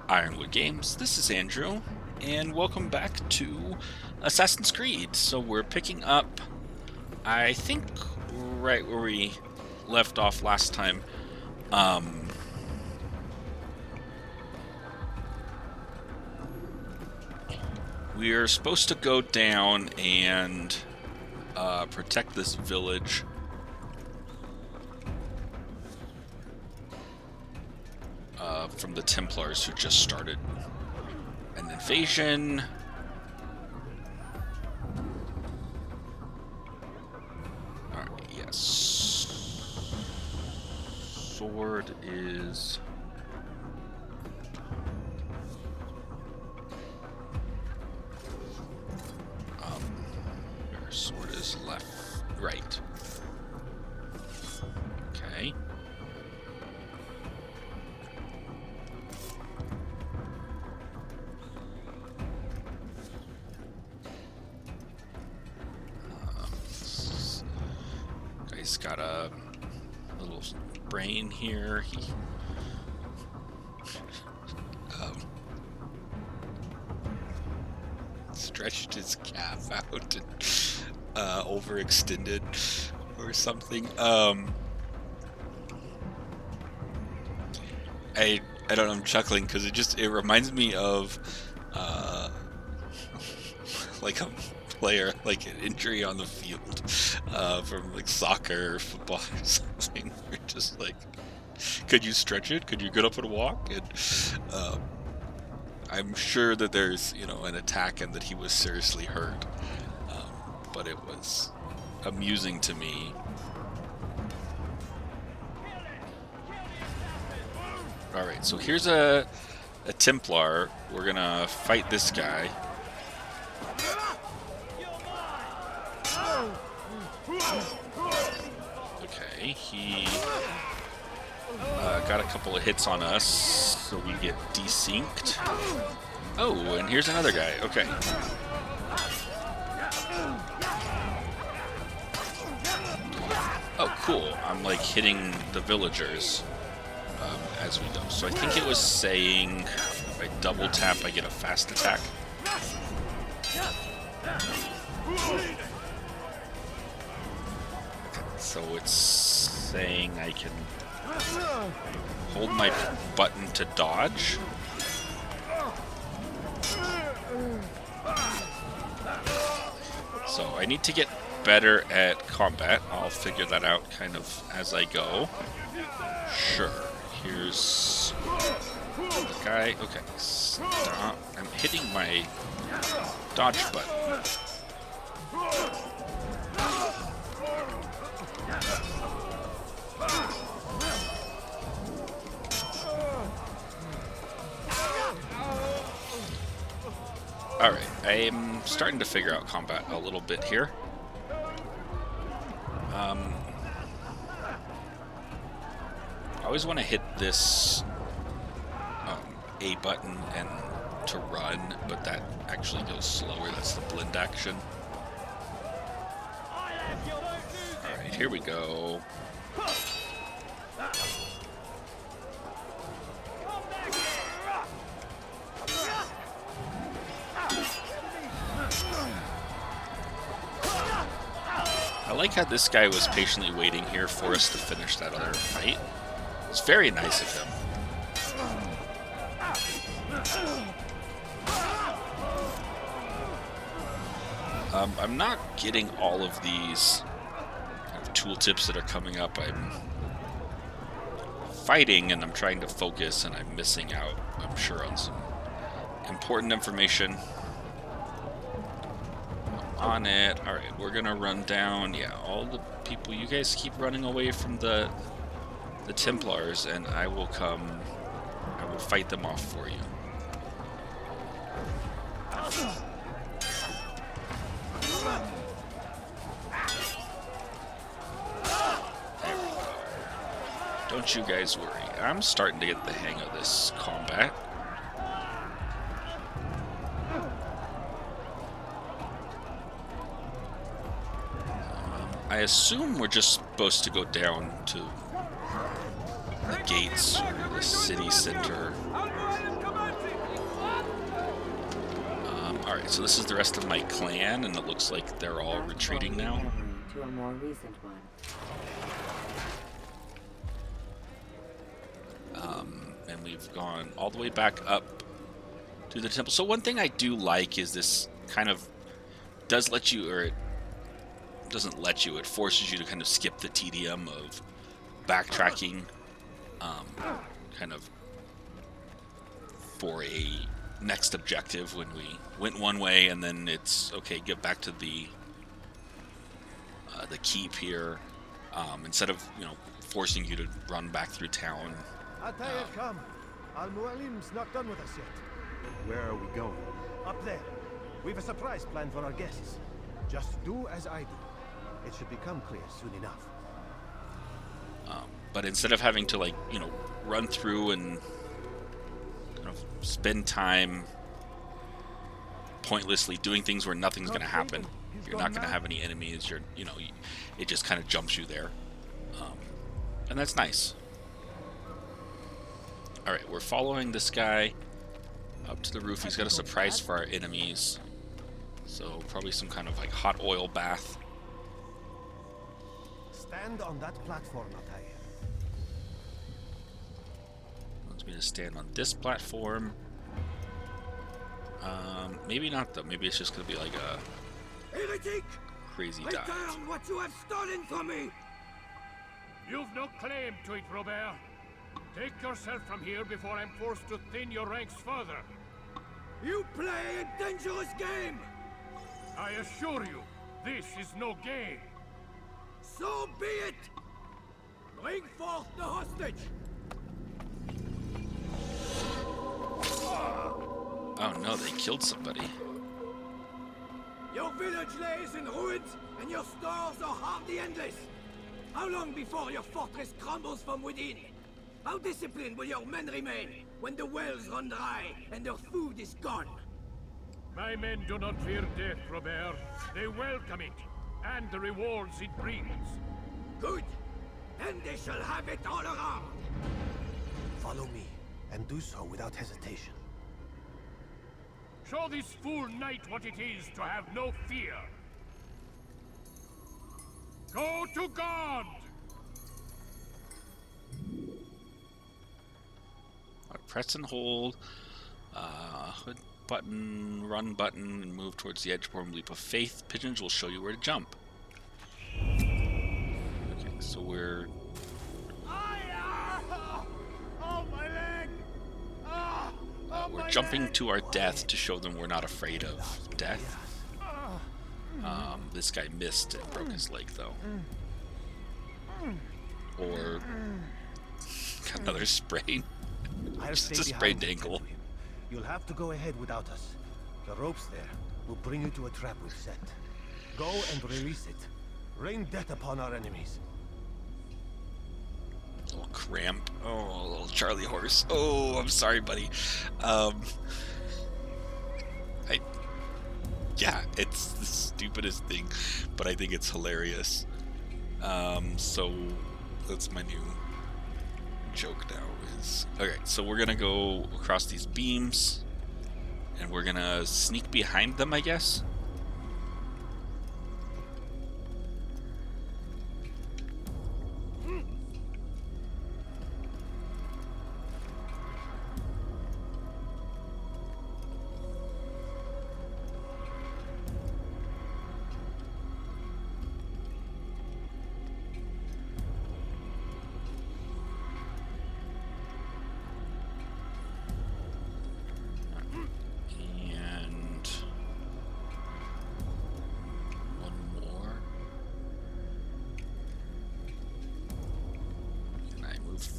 Ironwood Games. This is Andrew, and welcome back to Assassin's Creed. So we're picking up, I think, right where we left off last time. We're supposed to go down and protect this village. From the Templars who just started an invasion. Alright, yes. Sword is... Your sword is left, right. Okay. He's got a little brain here. He stretched his calf out and overextended or something. I don't know, I'm chuckling because it reminds me of like a player, like an injury on the field from like soccer or football or something. You're just like, could you stretch it? Could you get up and walk? And I'm sure that there's, an attack and that he was seriously hurt, but it was amusing to me. Alright, so here's a Templar. We're gonna fight this guy. Okay, he got a couple of hits on us, so we get desynced. Oh, and here's another guy. Okay. Oh, cool. I'm like hitting the villagers as we go. So I think it was saying if I double tap, I get a fast attack. So it's saying I can hold my button to dodge. So I need to get better at combat. I'll figure that out kind of as I go. Sure. Here's the guy. Okay, stop. I'm hitting my dodge button. Alright, I'm starting to figure out combat a little bit here. I always want to hit this A button and to run, but that actually goes slower. That's the blend action. Alright, here we go. I like how this guy was patiently waiting here for us to finish that other fight. It's very nice of him. I'm not getting all of these kind of tooltips that are coming up. I'm fighting and I'm trying to focus and I'm missing out, I'm sure, on some important information. On it. Alright, we're gonna run down. Yeah, all the people. You guys keep running away from the Templars, and I will come. I will fight them off for you. There we go. Don't you guys worry. I'm starting to get the hang of this combat. I assume we're just supposed to go down to the gates or the city center. Okay, so this is the rest of my clan, and it looks like they're all retreating now. To a more recent one. And we've gone all the way back up to the temple. So one thing I do like is this kind of does let you, or it doesn't let you, it forces you to kind of skip the tedium of backtracking, kind of for a next objective when we went one way and then it's okay, get back to the keep here, instead of, you know, forcing you to run back through town. Altair, come. Al-Mualim's not done with us yet. Where are we going? Up there. We've a surprise planned for our guests. Just do as I do. It should become clear soon enough. But instead of having to, like, you know, run through and kind of spend time pointlessly doing things where nothing's going to happen, you're not going to have any enemies, you know, it just kind of jumps you there. And that's nice. Alright, we're following this guy up to the roof. He's got a surprise for our enemies. So probably some kind of like hot oil bath. Stand on that platform, Altair. Wants me to stand on this platform. Maybe not though. Maybe it's just gonna be like a Heretic! crazy Return dive. what you have stolen from me! You've no claim to it, Robert. Take yourself from here before I'm forced to thin your ranks further. You play a dangerous game! I assure you, this is no game. So be it! Bring forth the hostage! Oh no, they killed somebody. Your village lays in ruins, and your stores are hardly endless. How long before your fortress crumbles from within? How disciplined will your men remain when the wells run dry and their food is gone? My men do not fear death, Robert. They welcome it, and the rewards it brings. Good. Then they shall have it all around. Follow me, and do so without hesitation. Show this fool knight what it is to have no fear. Go to God! Press and hold, hood button, run button, and move towards the edge. Perform leap of faith. Pigeons will show you where to jump. Okay, so we're... we're jumping to our death to show them we're not afraid of death. This guy missed and broke his leg, though. Or got another sprain. Just a sprained ankle. You'll have to go ahead without us. The ropes there will bring you to a trap we've set. Go and release it. Rain death upon our enemies. Little cramp. Oh, little Charlie horse. Oh, I'm sorry, buddy. Yeah, it's the stupidest thing, but I think it's hilarious. So that's my new joke now is... Okay, so we're gonna go across these beams, and we're gonna sneak behind them, I guess.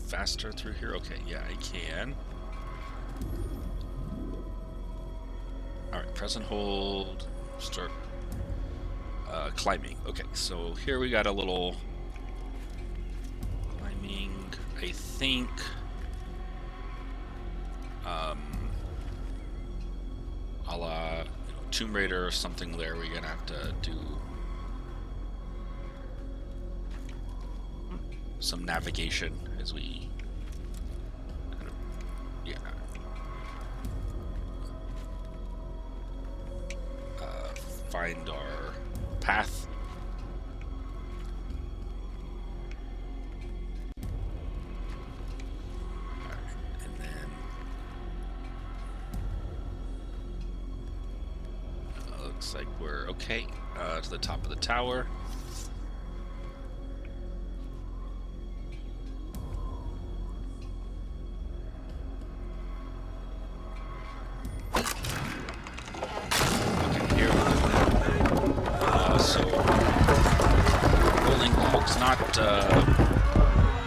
Faster through here? Okay, yeah, I can. Alright, press and hold. Start climbing. Okay, so here we got a little climbing, I think. A la Tomb Raider or something there. We're gonna have to do some navigation as we kind of, find our path. Alright, and then looks like we're okay. To the top of the tower.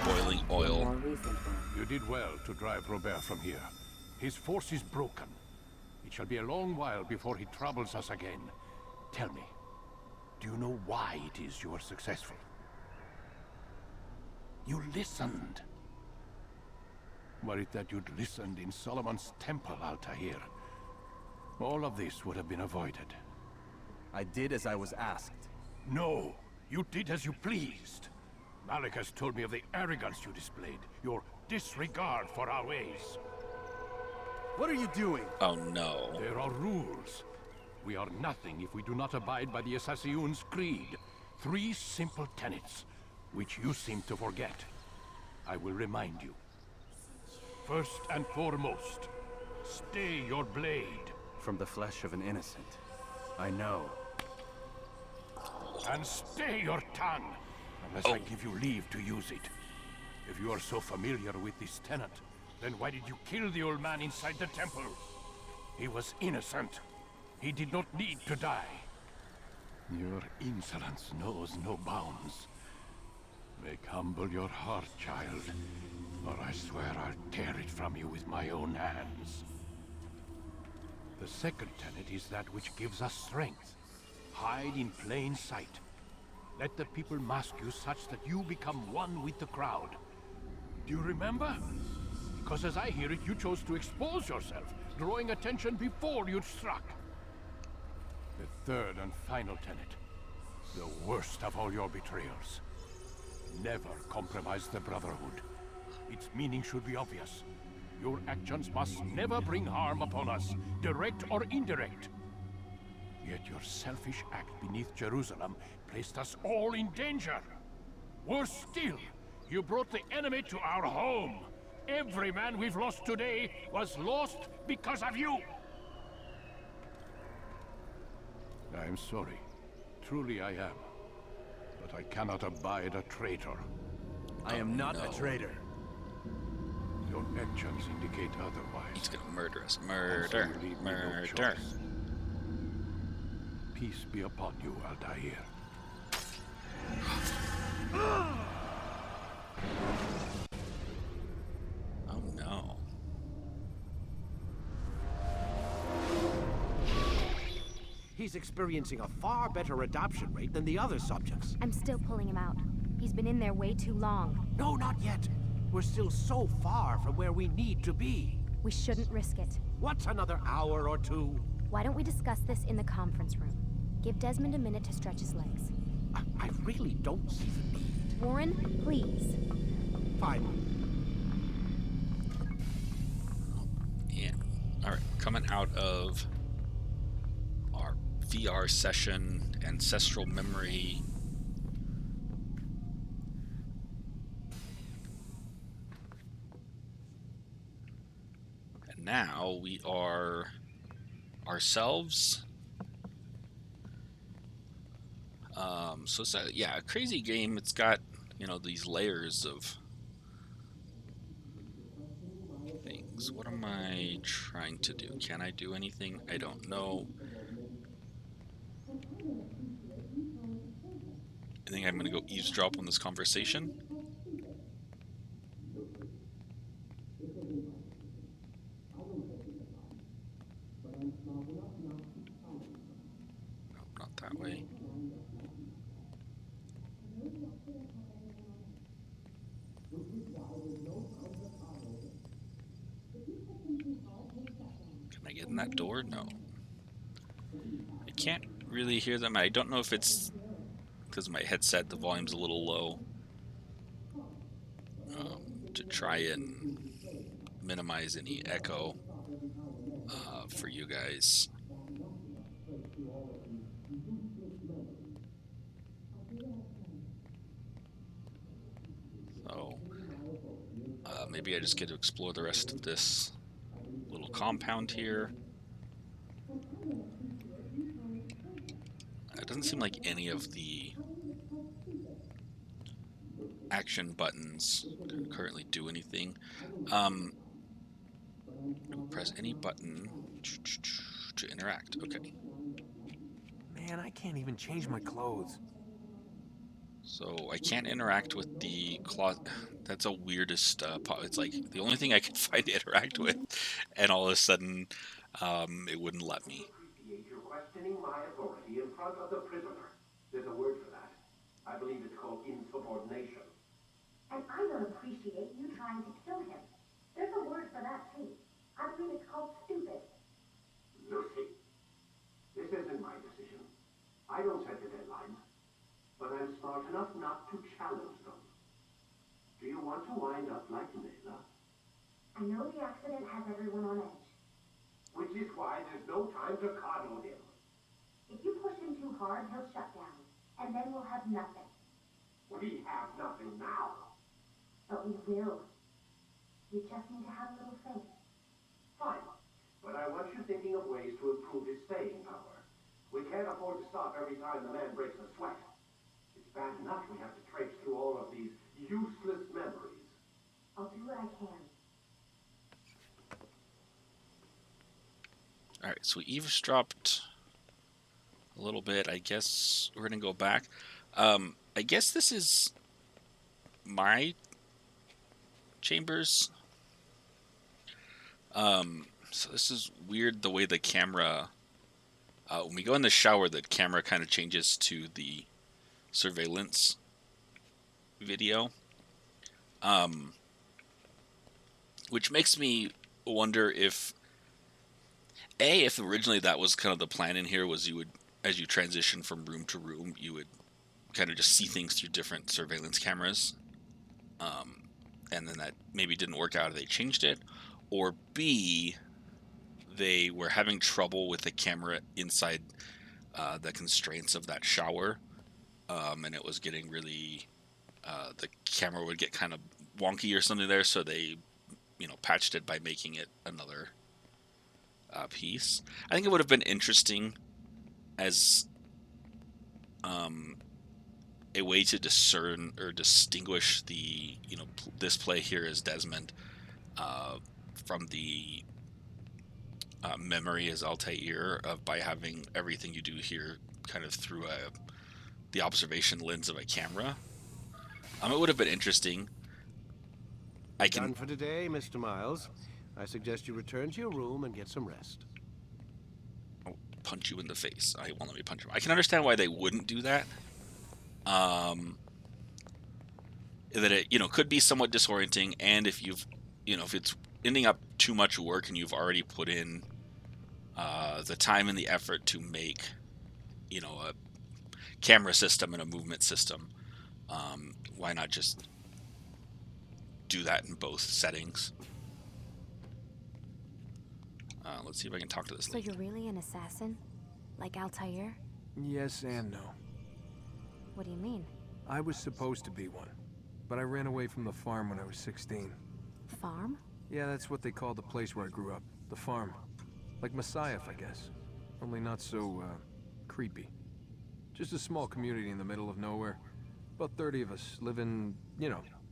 Boiling oil. More recent one. You did well to drive Robert from here. His force is broken. It shall be a long while before he troubles us again. Tell me, do you know why it is you are successful? You listened. Were it that you'd listened in Solomon's temple, Altair, all of this would have been avoided. I did as I was asked. No, you did as you pleased. Malik has told me of the arrogance you displayed, your disregard for our ways. What are you doing? Oh no. There are rules. We are nothing if we do not abide by the Assassin's creed. 3 simple tenets, which you seem to forget. I will remind you. First and foremost, stay your blade. From the flesh of an innocent. I know. And stay your tongue, unless I give you leave to use it. If you are so familiar with this tenet, then why did you kill the old man inside the temple? He was innocent. He did not need to die. Your insolence knows no bounds. Make humble your heart, child, or I swear I'll tear it from you with my own hands. The second tenet is that which gives us strength. Hide in plain sight. Let the people mask you such that you become one with the crowd. Do you remember? Because as I hear it, you chose to expose yourself, drawing attention before you'd struck. The third and final tenet. The worst of all your betrayals. Never compromise the Brotherhood. Its meaning should be obvious. Your actions must never bring harm upon us, direct or indirect. Yet your selfish act beneath Jerusalem placed us all in danger. Worse still, you brought the enemy to our home. Every man we've lost today was lost because of you. I am sorry. Truly I am. But I cannot abide a traitor. I am not a traitor. Your actions indicate otherwise. He's gonna murder us. Also, Murder. you leave me no Murder. choice. Peace be upon you, Altair. Oh no. He's experiencing a far better adoption rate than the other subjects. I'm still pulling him out. He's been in there way too long. No, not yet. We're still so far from where we need to be. We shouldn't risk it. What's another hour or two? Why don't we discuss this in the conference room? Give Desmond a minute to stretch his legs. I really don't see the need. Warren, please. Fine. Yeah. Alright, coming out of our VR session, ancestral memory. And now we are ourselves. So it's a crazy game. It's got, you know, these layers of things. What am I trying to do? Can I do anything? I don't know. I think I'm gonna go eavesdrop on this conversation. No, not that way. Can I get in that door? No. I can't really hear them. I don't know if it's because of my headset, the volume's a little low. To try and minimize any echo for you guys. maybe I just get to explore the rest of this little compound here. It doesn't seem like any of the action buttons currently do anything. Press any button to interact. Okay. Man, I can't even change my clothes. So I can't interact with the cloth. That's a weirdest. It's like the only thing I could find to interact with, and all of a sudden, it wouldn't let me. Appreciate you questioning my authority in front of the prisoner. There's a word for that. I believe it's called insubordination. And I don't appreciate you trying to kill him. There's a word for that, too. I believe it's called stupid. Lucy, this isn't my decision. I don't set the deadlines, but I'm smart enough not to challenge them. Do you want to wind up like Layla? I know the accident has everyone on edge. Which is why there's no time to coddle him. If you push him too hard, he'll shut down. And then we'll have nothing. We have nothing now. But we will. You just need to have a little faith. Fine, but I want you thinking of ways to improve his staying power. We can't afford to stop every time the man breaks a sweat. It's bad enough we have to traipse through all of these useless memories. I'll do what I can. All right, so we eavesdropped a little bit. I guess we're gonna go back. I guess this is my chambers. So this is weird the way the camera. When we go in the shower, the camera kind of changes to the surveillance video, which makes me wonder if originally that was kind of the plan in here, was you would, as you transition from room to room, you would kind of just see things through different surveillance cameras, and then that maybe didn't work out, they changed it, or B, they were having trouble with the camera inside the constraints of that shower, and it was getting really, the camera would get kind of wonky or something there, so they, patched it by making it another piece. I think it would have been interesting as a way to discern or distinguish the, this play here as Desmond from the memory as Altair, by having everything you do here kind of through the observation lens of a camera. It would have been interesting. Done for today, Mr. Miles. I suggest you return to your room and get some rest. I'll punch you in the face. I won't let me punch you. I can understand why they wouldn't do that. That it, could be somewhat disorienting, and if you've, if it's ending up too much work and you've already put in the time and the effort to make, a camera system and a movement system, why not just do that in both settings? Let's see if I can talk to this So lady. you're really an assassin? Like Altair? Yes and no. What do you mean? I was supposed to be one, but I ran away from the farm when I was 16. Farm? Yeah, that's what they called the place where I grew up. The farm. Like Messiah, I guess. Only not so, creepy. Just a small community in the middle of nowhere. About 30 of us living,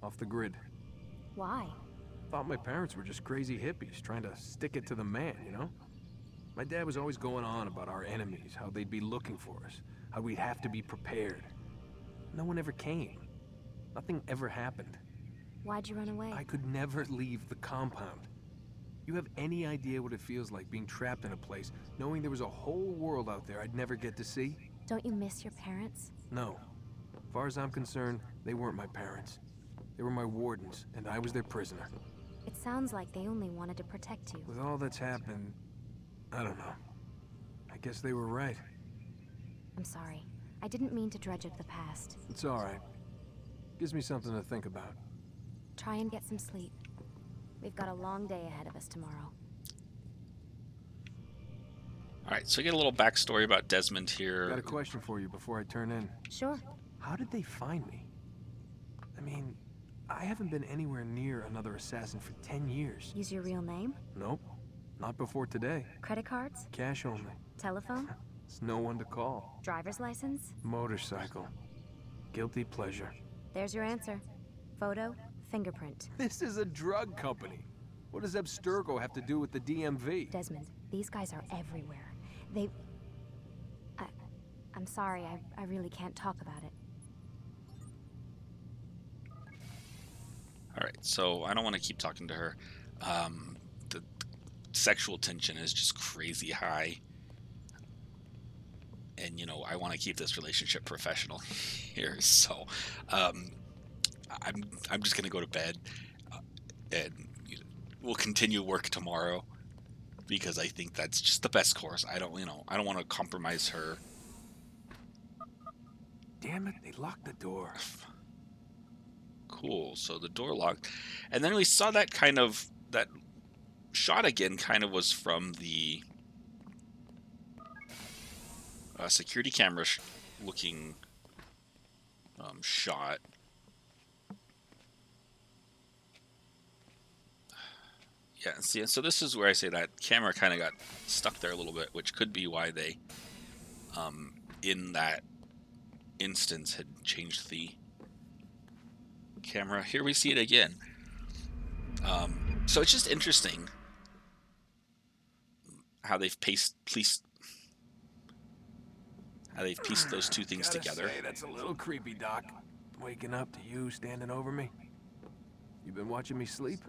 off the grid. Why? Thought my parents were just crazy hippies trying to stick it to the man, My dad was always going on about our enemies, how they'd be looking for us, how we'd have to be prepared. No one ever came. Nothing ever happened. Why'd you run away? I could never leave the compound. You have any idea what it feels like being trapped in a place, knowing there was a whole world out there I'd never get to see? Don't you miss your parents? No. As far as I'm concerned, they weren't my parents. They were my wardens, and I was their prisoner. It sounds like they only wanted to protect you. With all that's happened, I don't know. I guess they were right. I'm sorry. I didn't mean to dredge up the past. It's all right. Gives me something to think about. Try and get some sleep. We've got a long day ahead of us tomorrow. Alright, so we get a little backstory about Desmond here. Got a question for you before I turn in. Sure. How did they find me? I mean, I haven't been anywhere near another assassin for 10 years. Use your real name? Nope. Not before today. Credit cards? Cash only. Telephone? It's no one to call. Driver's license? Motorcycle. Guilty pleasure. There's your answer. Photo, fingerprint. This is a drug company. What does Abstergo have to do with the DMV? Desmond, these guys are everywhere. I'm sorry, I really can't talk about it. All right, so I don't want to keep talking to her. The sexual tension is just crazy high. And, you know, I want to keep this relationship professional here. So I'm just going to go to bed. And we'll continue work tomorrow. Because I think that's just the best course. I don't want to compromise her. Damn it, they locked the door. Cool, so the door locked. And then we saw that that shot again kind of was from the security camera looking shot. Yeah, see, so this is where I say that camera kind of got stuck there a little bit, which could be why they, in that instance, had changed the camera. Here we see it again. So it's just interesting how they've pieced those two things together. Say, that's a little creepy, Doc. Waking up to you standing over me. You been watching me sleep?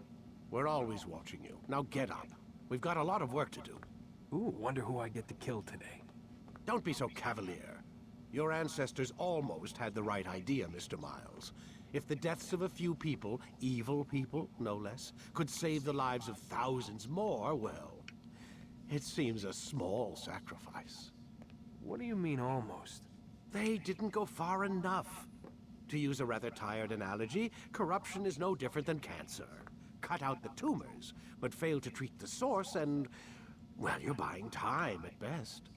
We're always watching you. Now get up. We've got a lot of work to do. Ooh, wonder who I get to kill today. Don't be so cavalier. Your ancestors almost had the right idea, Mr. Miles. If the deaths of a few people, evil people, no less, could save the lives of thousands more, well, it seems a small sacrifice. What do you mean, almost? They didn't go far enough. To use a rather tired analogy, corruption is no different than cancer. Cut out the tumors, but fail to treat the source and, well, you're buying time at best.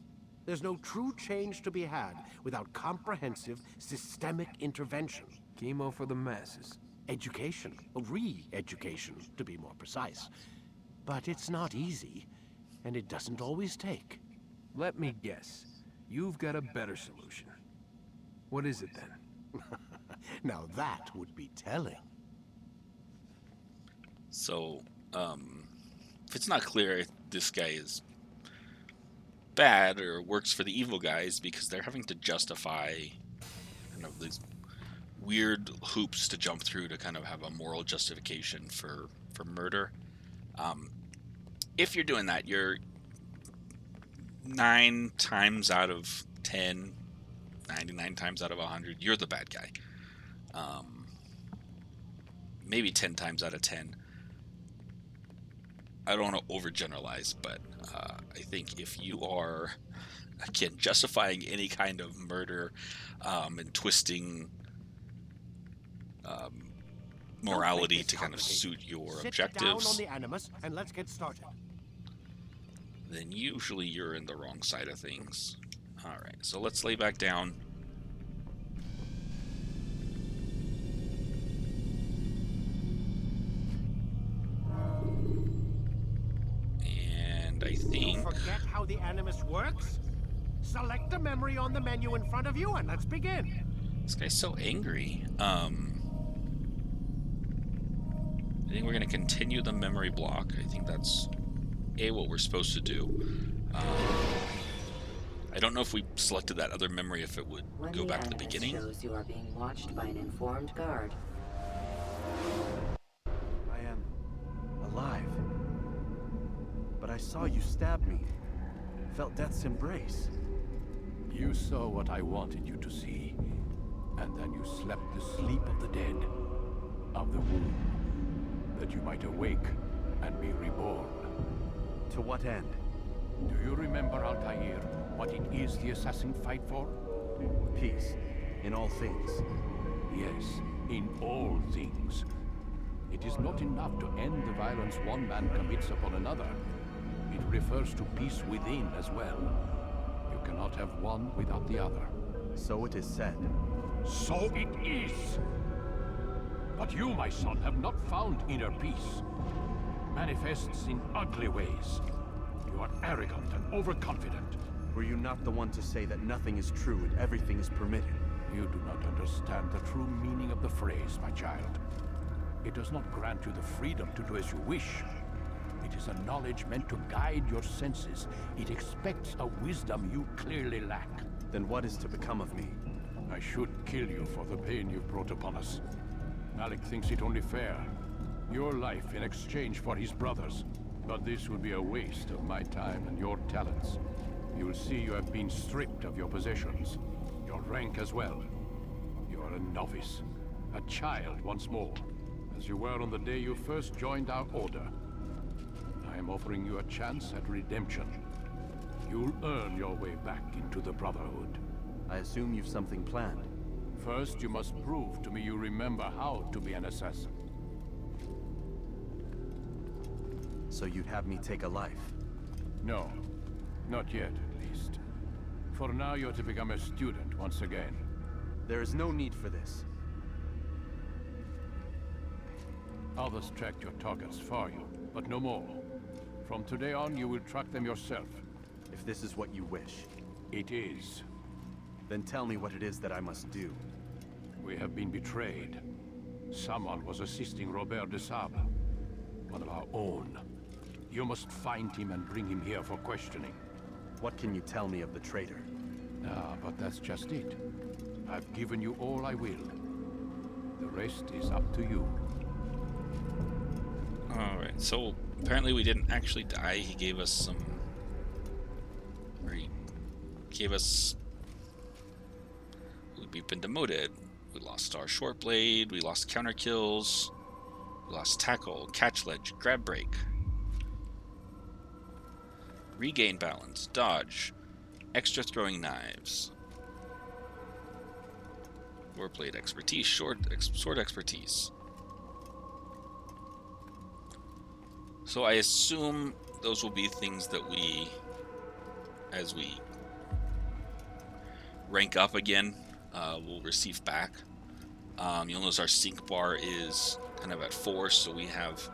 There's no true change to be had without comprehensive, systemic intervention. Chemo for the masses. Education, re-education, to be more precise. But it's not easy, and it doesn't always take. Let me guess. You've got a better solution. What is it then? Now that would be telling. So, if it's not clear if this guy is bad or works for the evil guys, because they're having to justify, these weird hoops to jump through to kind of have a moral justification for murder. If you're doing that, you're 9 times out of 10, 99 times out of 100, you're the bad guy. Maybe 10 times out of 10. I don't want to overgeneralize, but I think if you are, again, justifying any kind of murder and twisting morality to kind of suit your objectives, Sit down on the animus and let's get started. then usually you're in the wrong side of things. All right, so let's lay back down. And I think... Forget how the animus works? Select a memory on the menu in front of you and let's begin. This guy's so angry. I think we're going to continue the memory block. I think that's what we're supposed to do. I don't know if we selected that other memory, if it would go back to the beginning. Shows you are being watched by an informed guard. I am alive. But I saw you stab me. Felt death's embrace. You saw what I wanted you to see, and then you slept the sleep of the dead, of the womb, that you might awake and be reborn. To what end? Do you remember, Altair, what it is the assassin fight for? Peace. In all things. Yes, in all things. It is not enough to end the violence one man commits upon another. It refers to peace within as well. You cannot have one without the other. So it is said. So it is! But you, my son, have not found inner peace. Manifests in ugly ways. You are arrogant and overconfident. Were you not the one to say that nothing is true and everything is permitted? You do not understand the true meaning of the phrase, my child. It does not grant you the freedom to do as you wish. It is a knowledge meant to guide your senses. It expects a wisdom you clearly lack. Then what is to become of me? I should kill you for the pain you've brought upon us. Malik thinks it only fair. Your life in exchange for his brother's. But this would be a waste of my time and your talents. You will see you have been stripped of your possessions. Your rank as well. You are a novice. A child once more. As you were on the day you first joined our order. I am offering you a chance at redemption. You'll earn your way back into the Brotherhood. I assume you've something planned. First, you must prove to me you remember how to be an assassin. So you'd have me take a life? No. Not yet, at least. For now, you're to become a student once again. There is no need for this. Others tracked your targets for you, but no more. From today on, you will track them yourself. If this is what you wish. It is. Then tell me what it is that I must do. We have been betrayed. Someone was assisting Robert de Sable, one of our own. You must find him and bring him here for questioning. What can you tell me of the traitor? Ah, but that's just it. I've given you all I will. The rest is up to you. Alright, so apparently we didn't actually die. He gave us some... Or he gave us... We've been demoted. We lost our short blade, we lost counter kills, we lost tackle, catch ledge, grab break. Regain balance, dodge, extra throwing knives. Warblade expertise, sword expertise. So I assume those will be things that we, as we rank up again, we'll receive back. You'll notice our sync bar is kind of at 4, so we have,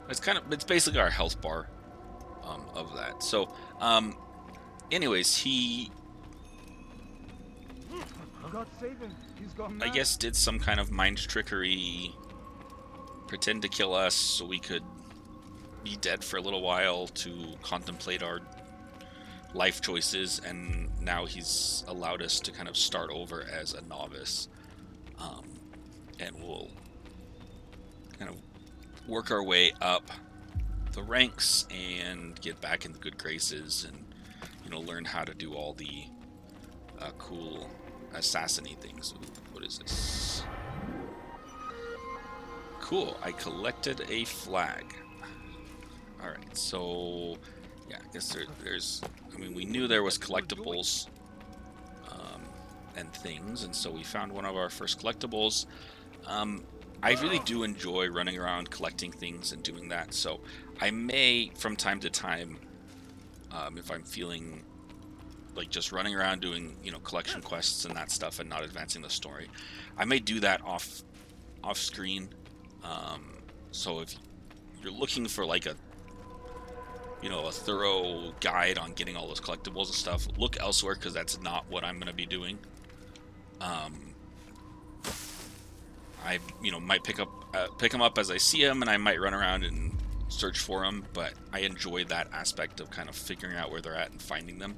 it's basically our health bar of that. So, anyways, he, God save him. He's gone I mad. guess, did some kind of mind trickery, pretend to kill us so we could be dead for a little while to contemplate our life choices, and now he's allowed us to kind of start over as a novice, and we'll kind of work our way up the ranks and get back in the good graces, and learn how to do all the cool assassin-y things. Ooh, what is this? Cool, I collected a flag. Alright, so yeah, I guess there's, I mean, we knew there was collectibles and things, and so we found one of our first collectibles. I really do enjoy running around collecting things and doing that, so I may, from time to time, if I'm feeling like just running around doing, collection quests and that stuff and not advancing the story, I may do that off screen. So if you're looking for like a thorough guide on getting all those collectibles and stuff, look elsewhere, because that's not what I'm going to be doing. I might pick them up as I see them, and I might run around and search for them, but I enjoy that aspect of kind of figuring out where they're at and finding them.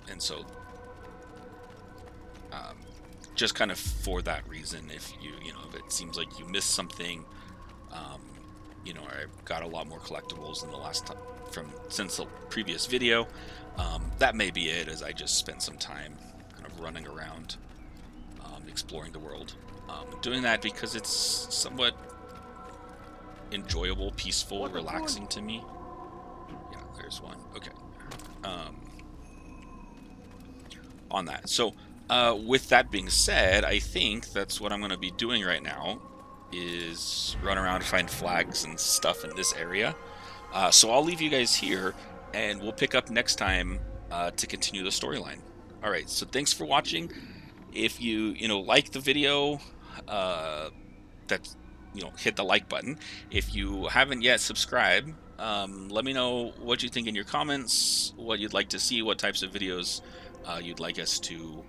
And so just kind of for that reason, if if it seems like you missed something, I've got a lot more collectibles than the last time since the previous video. That may be it, as I just spent some time kind of running around, exploring the world, doing that because it's somewhat enjoyable, peaceful, relaxing to me. Yeah, there's one. Okay. On that. So, with that being said, I think that's what I'm going to be doing right now, is run around and find flags and stuff in this area. So I'll leave you guys here, and we'll pick up next time to continue the storyline. Alright, so thanks for watching. If you like the video, that's, you know, hit the like button. If you haven't yet subscribed, let me know what you think in your comments, what you'd like to see, what types of videos you'd like us to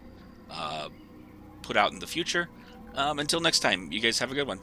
put out in the future. Until next time, you guys have a good one.